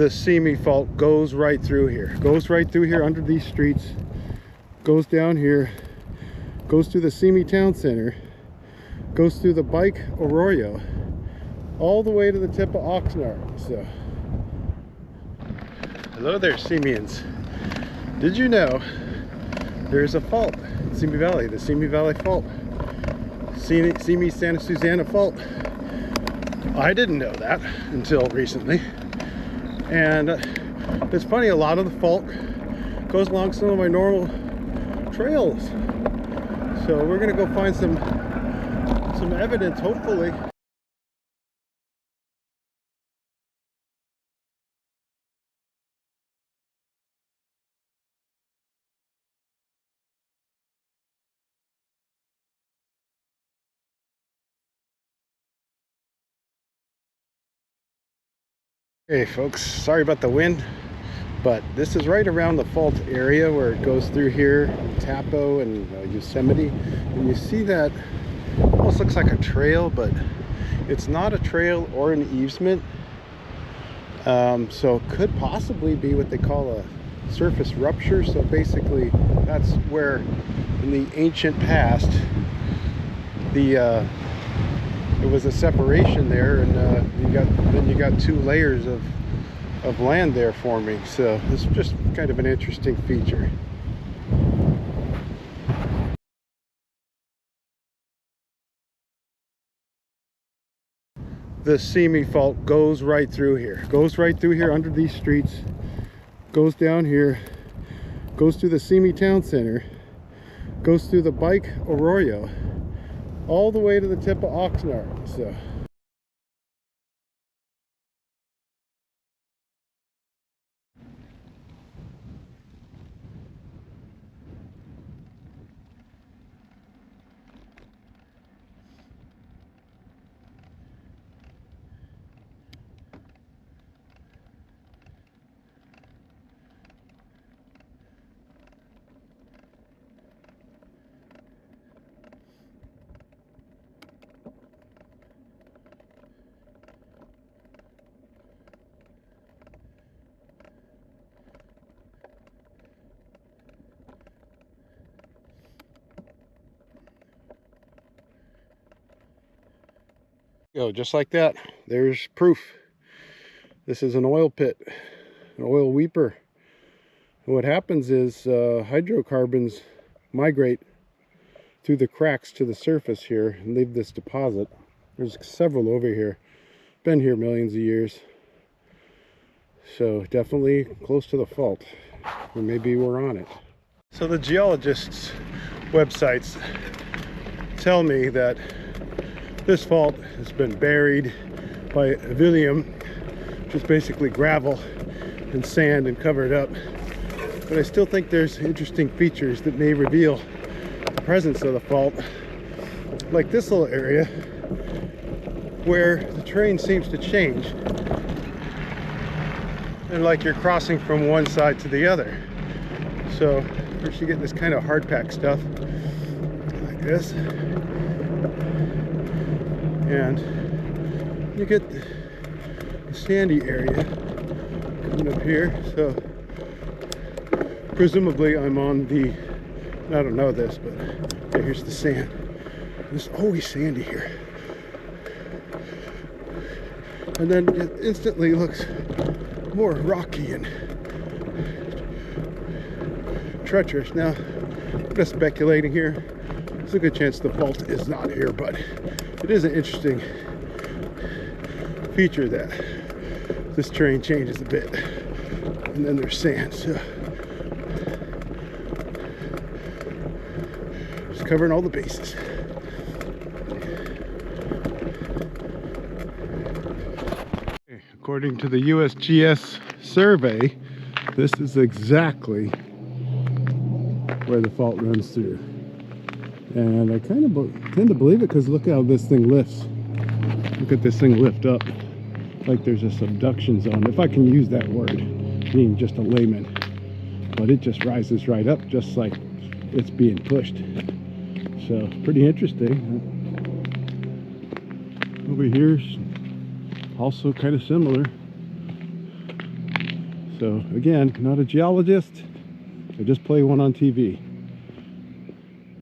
The Simi fault goes right through here. Goes right through here under these streets. Goes down here. Goes through the Simi town center. Goes through the bike Arroyo. All the way to the tip of Oxnard. So, hello there, Simians. Did you know there's a fault in Simi Valley, the Simi Valley fault? Simi Santa Susana fault. I didn't know that until recently. And it's funny, a lot of the fault goes along some of my normal trails. So we're gonna go find some evidence, hopefully. Hey folks, sorry about the wind, but this is right around the fault area where it goes through here, Tapo and Yosemite, and you see that almost looks like a trail, but it's not a trail or an easement. So it could possibly be what they call a surface rupture. So basically that's where in the ancient past it was a separation there, and you got two layers of land there forming. So it's just kind of an interesting feature. The Simi fault goes right through here. Goes right through here under these streets. Goes down here. Goes through the Simi town center. Goes through the bike Arroyo. All the way to the tip of Oxnard. So just like that, there's proof. This is an oil pit, an oil weeper. And what happens is hydrocarbons migrate through the cracks to the surface here and leave this deposit. There's several over here. Been here millions of years. So definitely close to the fault, or maybe we're on it. So the geologists' websites tell me that this fault has been buried by alluvium, which is basically gravel and sand and covered up. But I still think there's interesting features that may reveal the presence of the fault, like this little area where the terrain seems to change, and like you're crossing from one side to the other. So first you get this kind of hard pack stuff like this, and you get the sandy area coming up here. So presumably I'm on the, I don't know this, but okay, here's the sand. There's always sandy here, and then it instantly looks more rocky and treacherous. Now I'm just speculating here. There's a good chance the fault is not here, but it is an interesting feature that this terrain changes a bit, and then there's sand. So just covering all the bases. According to the USGS survey, this is exactly where the fault runs through. And I kind of tend to believe it because look how this thing lifts. Look at this thing lift up like there's a subduction zone, if I can use that word, being just a layman. But it just rises right up just like it's being pushed. So pretty interesting. Over here's also kind of similar. So again, not a geologist, I just play one on TV.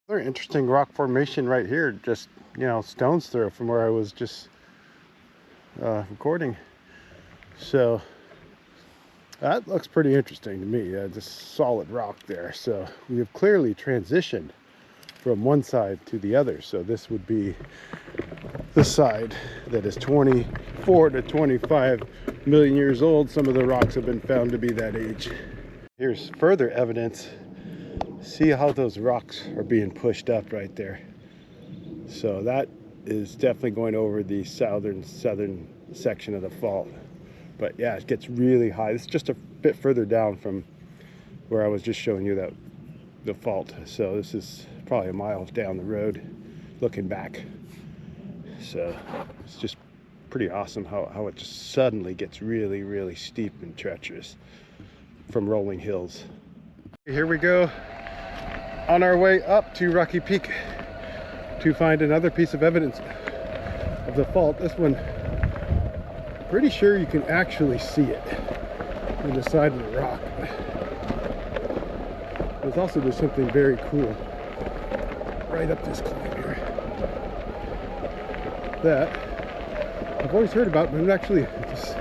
Another interesting rock formation right here, just, you know, stones throw from where I was just recording. So that looks pretty interesting to me. Just solid rock there. So we have clearly transitioned from one side to the other. So this would be the side that is 24 to 25 million years old. Some of the rocks have been found to be that age. Here's further evidence. See how those rocks are being pushed up right there. So that is definitely going over the southern section of the fault. But yeah, it gets really high. It's just a bit further down from where I was just showing you that the fault. So this is probably a mile down the road looking back. So it's just pretty awesome how it just suddenly gets really, really steep and treacherous from rolling hills. Here we go on our way up to Rocky Peak to find another piece of evidence of the fault. This one, pretty sure you can actually see it in the side of the rock. There's something very cool right up this climb here that I've always heard about, but I've actually just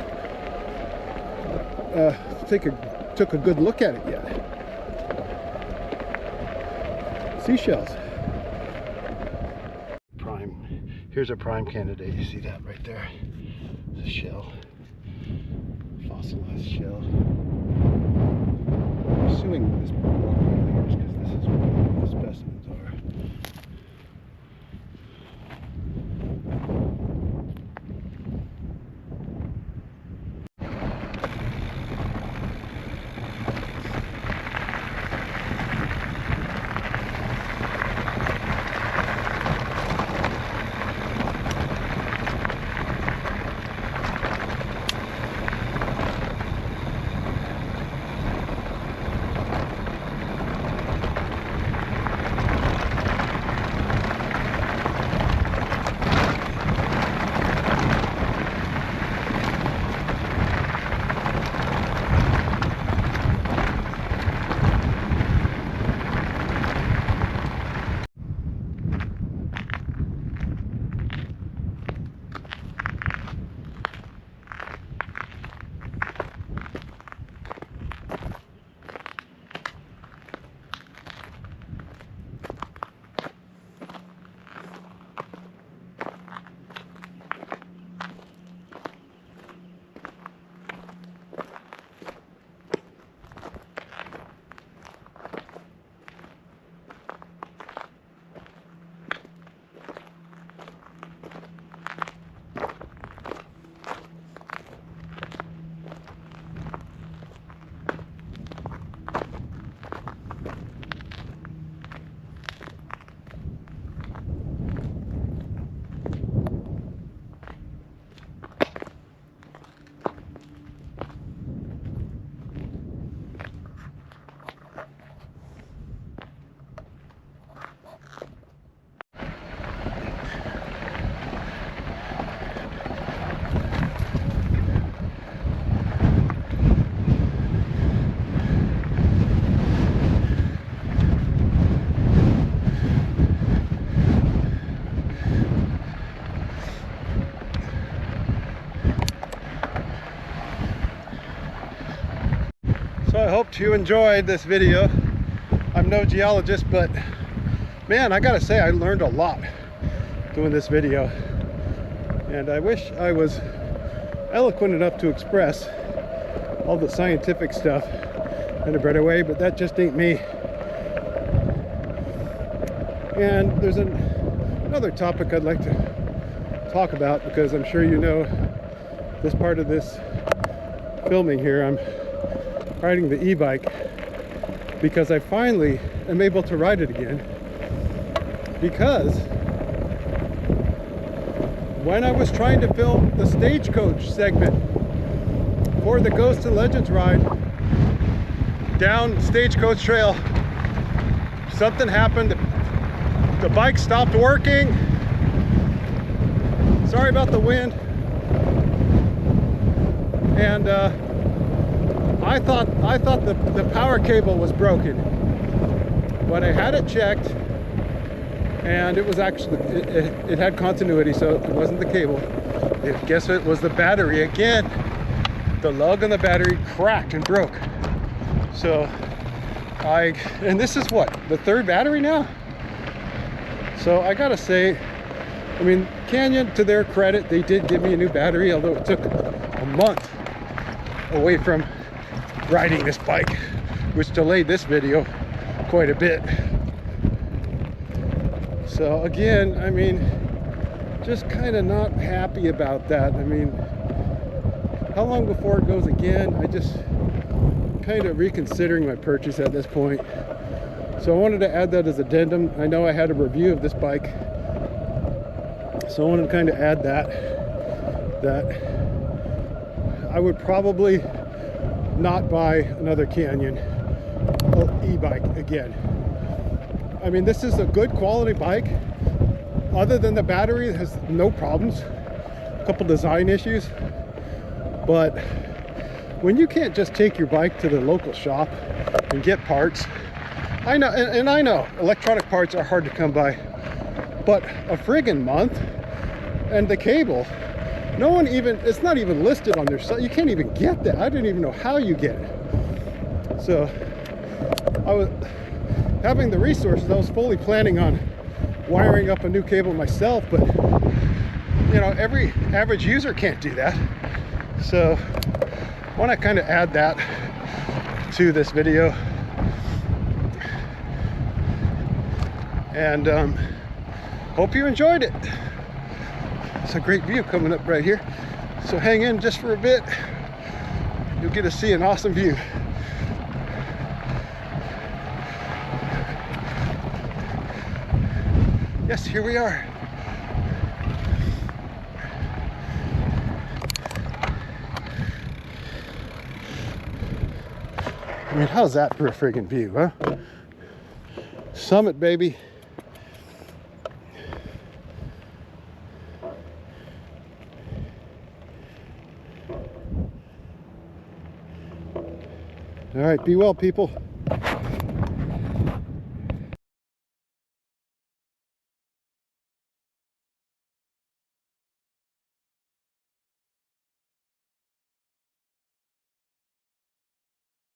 took a good look at it yet. Seashells. Here's a prime candidate. You see that right there? It's a shell. Fossilized shell. I'm assuming this rock right here is because this is where the specimens are. So I hope you enjoyed this video. I'm no geologist, but man, I gotta say I learned a lot doing this video, and I wish I was eloquent enough to express all the scientific stuff in a better way, but that just ain't me. And there's another topic I'd like to talk about, because I'm sure you know this part of this filming here. I'm riding the e-bike because I finally am able to ride it again, because when I was trying to film the stagecoach segment for the Ghosts and Legends ride down Stagecoach Trail, something happened. The bike stopped working. Sorry about the wind. And I thought the power cable was broken, but I had it checked, and it was actually it had continuity, so it wasn't the cable. Guess what? It was the battery again. The lug on the battery cracked and broke. So and this is what, the third battery now? So I gotta say, I mean, Canyon, to their credit, they did give me a new battery, although it took a month away from riding this bike, which delayed this video quite a bit. So again, I mean, just kind of not happy about that. I mean, how long before it goes again? I just kind of reconsidering my purchase at this point. So I wanted to add that as addendum. I know I had a review of this bike, so I wanted to kind of add that I would probably not buy another Canyon e-bike again. I mean, this is a good quality bike. Other than the battery, it has no problems. A couple design issues, but when you can't just take your bike to the local shop and get parts, I know, and I know electronic parts are hard to come by, but a friggin' month, and the cable, no one even, it's not even listed on their site. You can't even get that. I didn't even know how you get it. So I was having the resources. I was fully planning on wiring up a new cable myself, but you know, every average user can't do that. So I want to kind of add that to this video, and hope you enjoyed it. It's a great view coming up right here, so hang in just for a bit. You'll get to see an awesome view. Yes, here we are. I mean, how's that for a friggin' view, huh? Summit, baby. All right, be well, people.